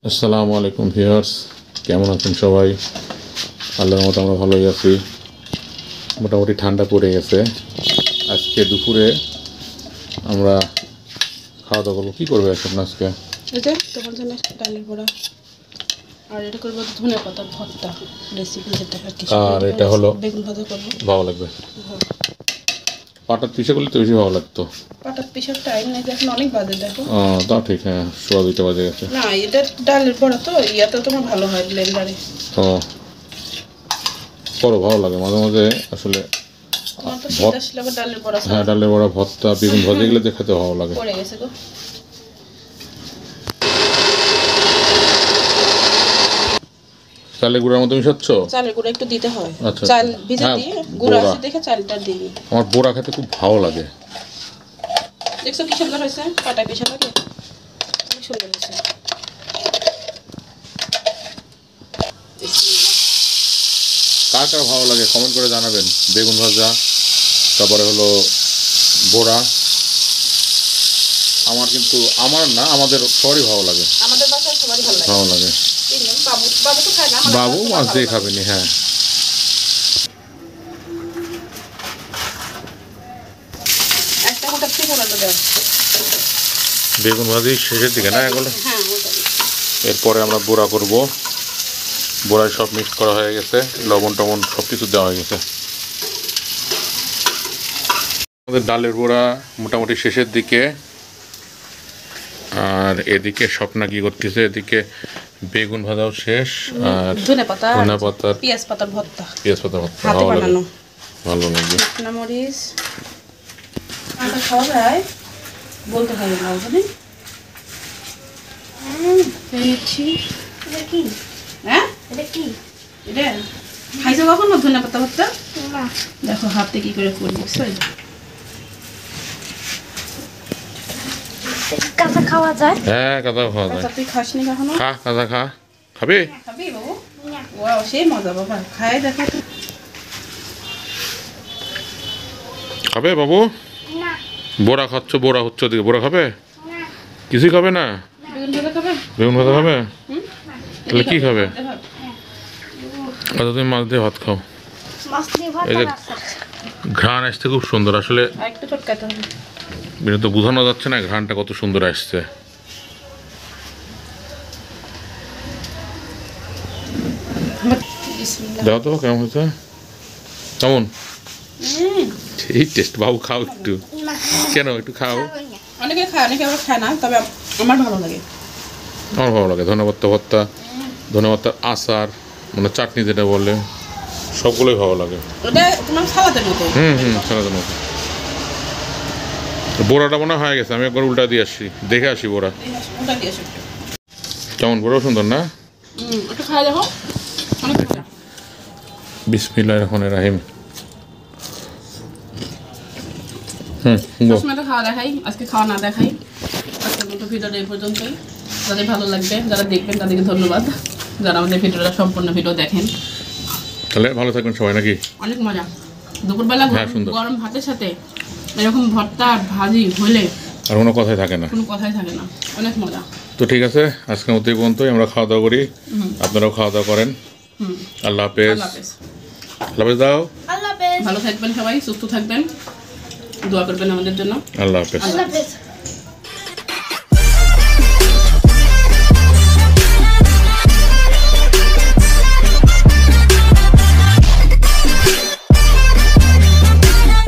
আসসালামু আলাইকুম ভিউয়ার্স, কেমন আছেন সবাই? আল্লাহর রহমতে আমরা ভালোই আছি। মোটামুটি ঠান্ডা পড়ে গেছে। আজকে দুপুরে আমরা খাওয়া দাওয়া করবো। কী করবে এখন আজকে? এটা তোমার জন্য ডালের বড়া, আর এটা করবো ধনে পাতার ভর্তা রেসিপি, যেটা আর এটা হলো বেগুন ভাজা করবো। ভালো লাগবে। পাটার পিঠে করলে তো বেশি ভালো লাগতো। পাটার পিঠার টাইম নেই, এখন অনেক বাজে দেখো। তা ঠিক, হ্যাঁ, 2:15 বাজে গেছে। না, এটা ডালের বড়া তো ইয়াতে তোমার ভালো হয় ব্লেন্ডারে। করো, ভালো লাগে মাঝে মাঝে আসলে। তোমার তো শীত আসলে আবার ডালের বড়া। হ্যাঁ, ডালের বড়া, ভর্তা, বেগুন ভাজা এগুলো খেতে ভালো লাগে। পড়ে গেছে গো। চালের গুঁড়ার মতো মিশাচ্ছ? চালের গুঁড়া একটু দিতে হয়। আচ্ছা, চাল ভিজে হ্যাঁ, দিয়ে গুঁড়া আছে দেখে চালটা দিই। আমার বড়া খেতে খুব ভালো লাগে। দেখছো কি সুন্দর হয়েছে? পাটায় পিঠা লাগে, খুব সুন্দর হয়েছে। কার কার ভালো লাগে কমেন্ট করে জানাবেন। বেগুন ভাজা, তারপরে হলো বড়া। আমার কিন্তু আমাদের সবারই ভালো লাগে। আমাদের বাসায় সবারই ভালো লাগে। ভালো লাগে। বাবু তো খায় না, বাবু মাছ দিয়ে খাবেনি। হ্যাঁ, একটা গোটা ত্রিপুরাটা দেওয়া। বেগুন ভাজি শেষের দিকে না এগুলো? হ্যাঁ, ওটাই। এরপরে আমরা বড়া করব। বড়ায় সব মিক্স করা হয়ে গেছে, লবণ টবণ সব কিছু দেওয়া হয়ে গেছে। আমাদের ডালের বড়া মোটামুটি শেষের দিকে। আর এদিকে স্বপ্না কি করতেছে, এদিকে বেগুন ভাজাও শেষ। আর ধনে পাতা, পেঁয়াজ পাতার ভর্তা হাতে বানানো ভালো লাগে। শুকনা মরিচ আটা খাওয়া যায় বলতে হয় না, বুঝলি? এটা কি? হ্যাঁ, এটা কি? এটা খাইছো কখনো ধনে পাতা ভর্তা? দেখো হাতে কি করে করি, বুঝছো? কাঁচা খাওয়া যায়? হ্যাঁ, কাঁচা খাওয়া যায়। তুই খাসনি কখনো? খা, কাঁচা খা। খাবে? খাবি বাবু? ওয়াও, সেই মজা বাবা, খাই দেখা। খাবে বাবু? বড়া খাচ্ছ, বড়া হচ্ছে ওদিকে। বড়া খাবে? কিছুই খাবে না? বেগুন ভাজা খাবে? বেগুন ভাজা খাবে? তাহলে কি খাবে? আচ্ছা, তুমি মাছ দিয়ে ভাত খাও। এই যে ঘ্রাণ আসছে খুব সুন্দর আসলে। একটু চটকাতে হবে। এটা তো বোঝানো যাচ্ছে না ঘ্রাণটা কত সুন্দর আসছে। দাও তো, কেমন হয়েছে? কেমন এই টেস্ট? বাবু খাও একটু। কেন, একটু খাও। অনেকে খায়, অনেকে আবার খায় না, তবে আমার ভালো লাগে। আমার ভালো লাগে। ধনেপাতা ভর্তা, ধনেপাতার আচার, মানে চাটনি যেটা বলে, সবগুলোই ভালো লাগে। ওটা তোমার সালাদের মতো। সালাদের মতো। বড়াটা মনে হয়ে গেছে, আমি একবার উল্টা দিয়ে আসি, দেখে আসি বড়া ওটা দিয়ে আসো একটু। কেমন। বড়াও সুন্দর না? একটু খাই দেখো, অনেক মজা। বিসমিল্লাহির রহমানির রহিম। সবসময় তো খাওয়া দেখাই, আজকে খাওয়া না দেখাই। আজকের মতো ভিডিওটা এই পর্যন্তই। যাদের ভালো লাগবে, যারা দেখবেন তাদেরকে ধন্যবাদ, যারা আমাদের ভিডিওটা সম্পূর্ণ ভিডিও দেখেন। তাহলে ভালো থাকবেন সবাই নাকি? অনেক মজা। দুপুরবেলা সুন্দর গরম ভাতের সাথে এরকম ভর্তা ভাজি হলে আর কোনো কথাই থাকে না, কোনো কথাই থাকে না। অনেক মজা। তো ঠিক আছে, আজকের মতো এই পর্যন্তই। আমরা খাওয়া দাওয়া করি, আপনারাও খাওয়া দাওয়া করেন। আল্লাহ হাফেজ। আল্লাহ হাফেজ। আল্লাহ হাফেজ দাও। আল্লাহ হাফেজ। ভালো থাকবেন সবাই, সুস্থ থাকবেন, দোয়া করবেন আমাদের জন্য। আল্লাহ হাফেজ। আল্লাহ হাফেজ।